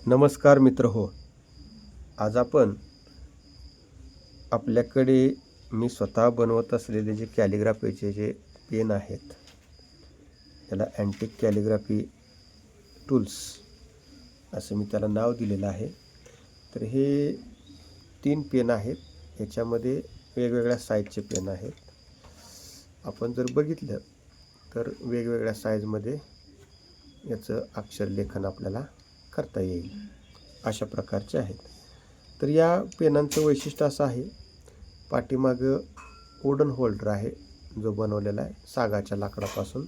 नमस्कार मित्र हो. आज आपण आपल्याकडे मी स्वतः बनवत असलेले जे कॅलिग्राफीचे जे पेन आहेत, त्याला अँटिक कॅलिग्राफी टूल्स असं मी त्याला नाव दिलेलं आहे. तर हे 3 पेन आहेत. याच्यामध्ये वेगवेगळ्या साईजचे पेन आहेत. आपण जर बघितलं तर वेगवेगळ्या साईजमध्ये याचं अक्षरलेखन आपल्याला करता येईल, अशा प्रकारचे आहेत. तर या पेनांचं वैशिष्ट्य असं आहे, पाठीमागं वुडन होल्डर आहे जो बनवलेला आहे सागाच्या लाकडापासून.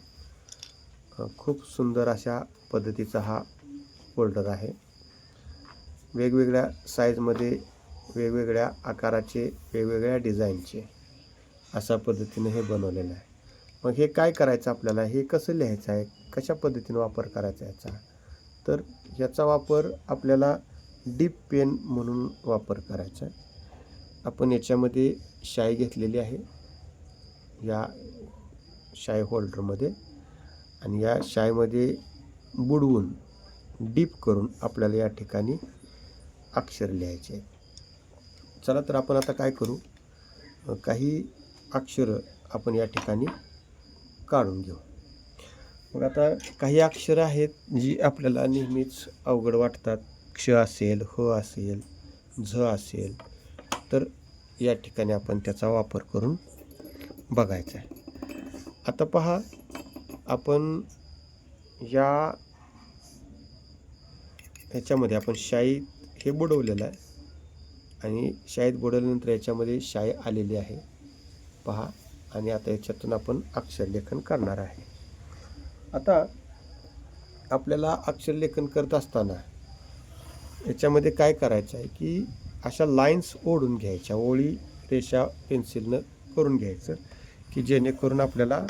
खूप सुंदर अशा पद्धतीचा हा होल्डर आहे. वेगवेगळ्या साईजमध्ये, वेगवेगळ्या आकाराचे, वेगवेगळ्या डिझाईनचे अशा पद्धतीने हे बनवलेलं आहे. मग हे काय करायचं आपल्याला, हे कसं लिहायचं आहे, कशा पद्धतीने वापर करायचा याचा, तर याचा वापर आपल्याला डीप पेन म्हणून वापर करायचा आहे. आपण याच्यामध्ये शाई घेतलेली आहे या शाई होल्डरमध्ये, आणि या शाईमध्ये बुडवून डीप करून आपल्याला या ठिकाणी अक्षर लिहायचे आहे. चला तर आपण आता काय करू, काही अक्षरं आपण या ठिकाणी काढून घेऊ. मग आता काही अक्षरं आहेत जी आपल्याला नेहमीच अवघड वाटतात. क्ष असेल, ह असेल, झ असेल, तर या ठिकाणी आपण त्याचा वापर करून बघायचा आहे. आता पहा, आपण ह्याच्यामध्ये आपण शाईत हे बुडवलेलं आहे, आणि शाईत बुडवल्यानंतर याच्यामध्ये शाई आलेली आहे पहा. आणि आता याच्यातून आपण अक्षरलेखन करणार आहे. आता आपल्याला अक्षरलेखन करत असताना याच्यामध्ये काय करायचं आहे की अशा लाईन्स ओढून घ्यायच्या, ओळी रेषा पेन्सिलनं करून घ्यायचं, की जेणेकरून आपल्याला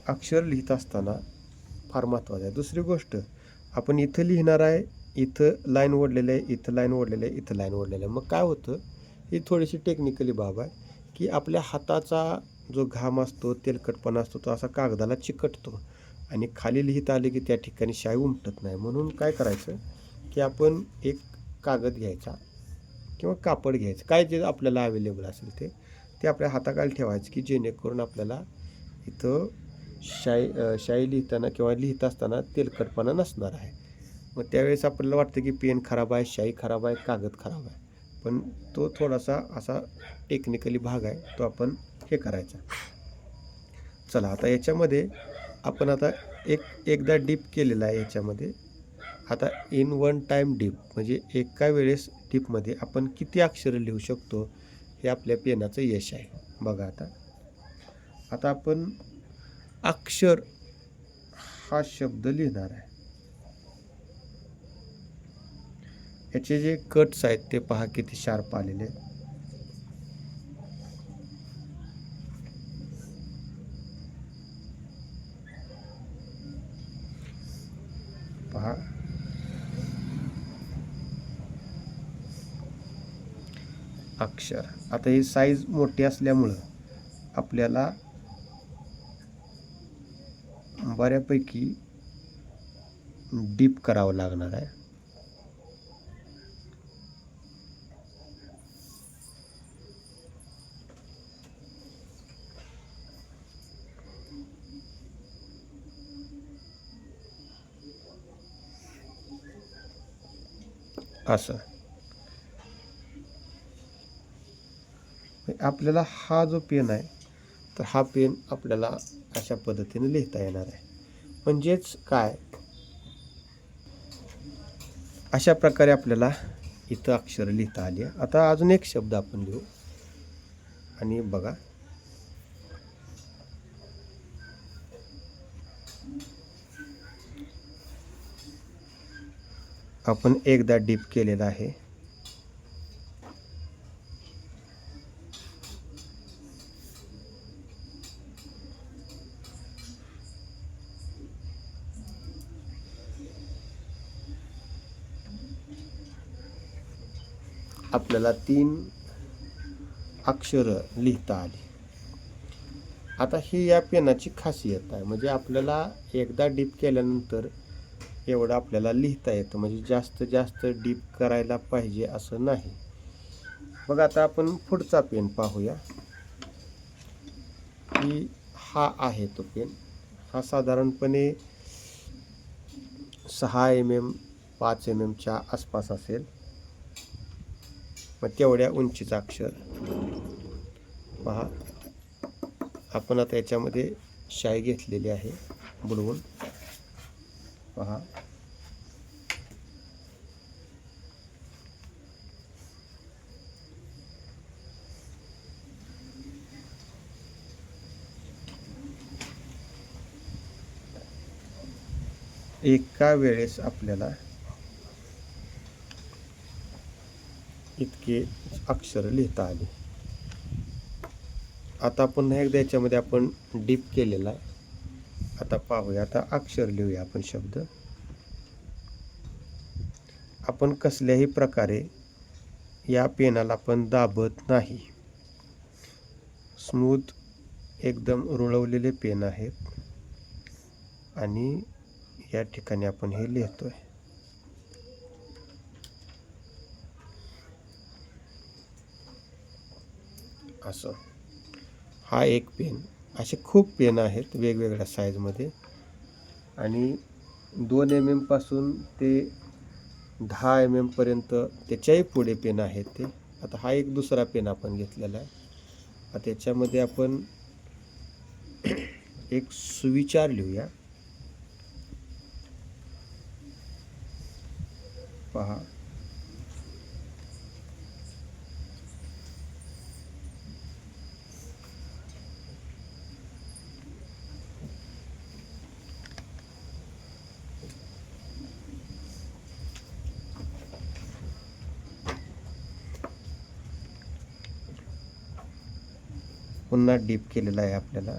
अक्षर लिहित असताना फार महत्त्वाचं आहे. दुसरी गोष्ट, आपण इथं लिहिणार आहे, इथं लाईन ओढलेलं आहे, इथं लाईन ओढलेलं आहे, इथं लाईन ओढलेलं आहे. मग काय होतं, ही थोडीशी टेक्निकली बाब आहे की आपल्या हाताचा जो घाम असतो, तेलकटपणा असतो, तो असा कागदाला चिकटतो आणि खाली लिहिता आले की त्या ठिकाणी शाई उमटत नाही. म्हणून काय करायचं की आपण एक कागद घ्यायचा किंवा कापड घ्यायचं, काय जे आपल्याला अवेलेबल असेल ते आपल्या हाताखाली ठेवायचं, की जेणेकरून आपल्याला इथं शाई लिहिताना किंवा लिहित असताना तेलकटपणा नसणार आहे. मग त्यावेळेस आपल्याला वाटतं की पेन खराब आहे, शाई खराब आहे, कागद खराब आहे, पण तो थोडासा असा टेक्निकली भाग आहे, तो आपण हे करायचा. चला आता याच्यामध्ये आपण आता एकदा डीप केलेला आहे याच्यामध्ये. आता इन वन टाईम डीप म्हणजे एका वेळेस डीपमध्ये आपण किती अक्षरं लिहू शकतो, हे आपल्या पेनाचं यश आहे. बघा आता आपण अक्षर हा शब्द लिहिणार आहे. याचे जे कट्स आहेत ते पहा किती शार्प आलेले आहेत. पहा, अक्षर. आता ही साईज मोठी असल्यामुळं आपल्याला बऱ्यापैकी डीप करावं लागणार आहे. असं आपल्याला हा जो पेन आहे, तर हा पेन आपल्याला अशा पद्धतीने लिहिता येणार आहे. म्हणजेच काय, अशा प्रकारे आपल्याला इथं अक्षर लिहिता आली. आता अजून एक शब्द आपण लिहू, आणि बघा आपण एकदा डीप केलेला आहे. आपल्याला 3 अक्षरं लिहिता आली. आता ही या पेनाची खासियत आहे, म्हणजे आपल्याला एकदा डीप केल्यानंतर एवढं आपल्याला लिहिता येतं, म्हणजे जास्त जास्त डीप करायला पाहिजे असं नाही. मग आता आपण पुढचा पेन पाहूया, की हा आहे तो पेन. हा साधारणपणे 6 mm 5 mmच्या आसपास असेल. मग तेवढ्या उंचीचं अक्षर पहा. आपण आता याच्यामध्ये शाई घेतलेली आहे बुडवून, पहा. एका वेळेस आपल्याला इतके अक्षर लिहिता आले. आता पुन्हा एकदा याच्यामध्ये आपण डीप केलेला आहे. आता पाहूया, आता अक्षर लिहूया आपण शब्द. आपण कसल्याही प्रकारे या पेनाला आपण दाबत नाही. स्मूथ एकदम रुळवलेले पेन आहेत आणि या ठिकाणी आपण हे लिहितोय. असं हा एक पेन. असे खूप पेन आहेत वेगवेगळ्या साईजमध्ये आणि 2 mm पासून ते 10 mm पर्यंत त्याच्याही पुढे पेन आहेत ते. आता हा एक दुसरा पेन आपण घेतलेला आहे. आता याच्यामध्ये आपण एक सुविचार लिहूया, पहा. पुन्हा डीप केलेला आहे आपल्याला.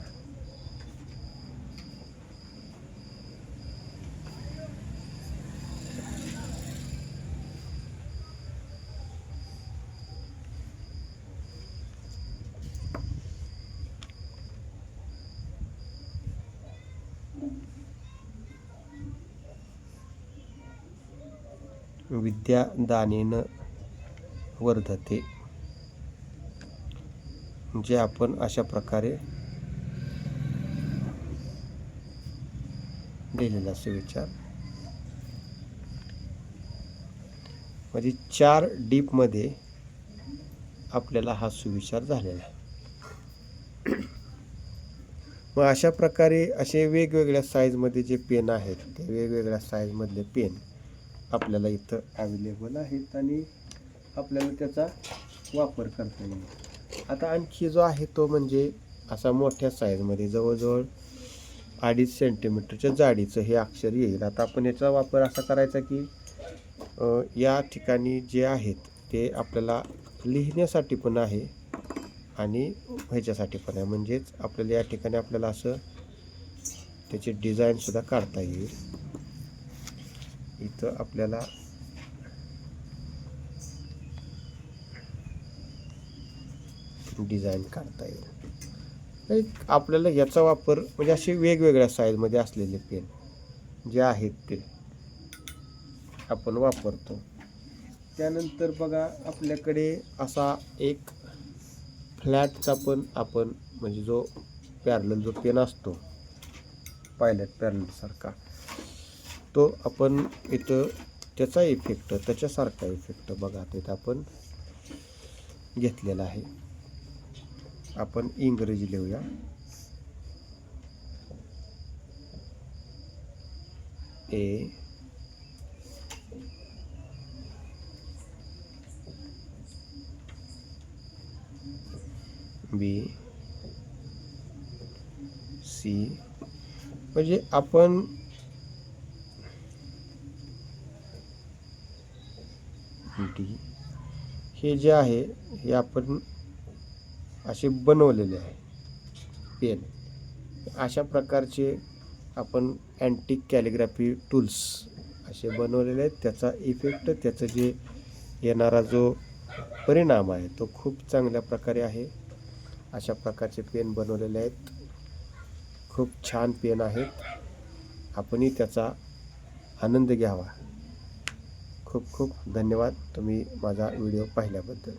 विद्या दानेन वर्धते, जे आपण अशा प्रकारे लिहिलेला सुविचार. म्हणजे 4 डीपमध्ये आपल्याला हा सुविचार झालेला आहे. मग अशा प्रकारे असे वेगवेगळ्या साईजमध्ये जे पेन आहेत, ते वेगवेगळ्या साईजमधले पेन आपल्याला इथं अवेलेबल आहेत आणि आपल्याला त्याचा वापर करता येईल. आता आणखी जो आहे तो म्हणजे असा मोठ्या साईजमध्ये जवळजवळ 2.5 सेंटीमीटरच्या जाडीचं हे अक्षर येईल. आता आपण याचा वापर असा करायचा की या ठिकाणी जे आहेत ते आपल्याला लिहिण्यासाठी पण आहे आणि ह्याच्यासाठी पण आहे. म्हणजेच आपल्याला या ठिकाणी आपल्याला असं त्याची डिझाईनसुद्धा काढता येईल. इथं आपल्याला डिझाईन काढता येईल. आपल्याला याचा वापर म्हणजे असे वेगवेगळ्या साईजमध्ये असलेले पेन जे आहेत ते आपण वापरतो. त्यानंतर बघा, आपल्याकडे असा एक फ्लॅटचा पण आपण म्हणजे जो पॅरलल जो पेन असतो पायलट पॅरलसारखा, तो आपण इथं त्याचा इफेक्ट त्याच्यासारखा इफेक्ट बघा तिथं आपण घेतलेला आहे. आपण इंग्रजी लिहूया, A B C. म्हणजे आपण D हे जे आहे हे आपण असे बनवलेले आहे पेन. अशा प्रकारचे आपण अँटिक कॅलिग्राफी टूल्स असे बनवलेले आहेत. त्याचा इफेक्ट, त्याचं जे येणारा जो परिणाम आहे तो खूप चांगल्या प्रकारे आहे. अशा प्रकारचे पेन बनवलेले आहेत. खूप छान पेन आहेत. आपणही त्याचा आनंद घ्यावा. खूप खूप धन्यवाद तुम्ही माझा व्हिडिओ पाहिल्याबद्दल.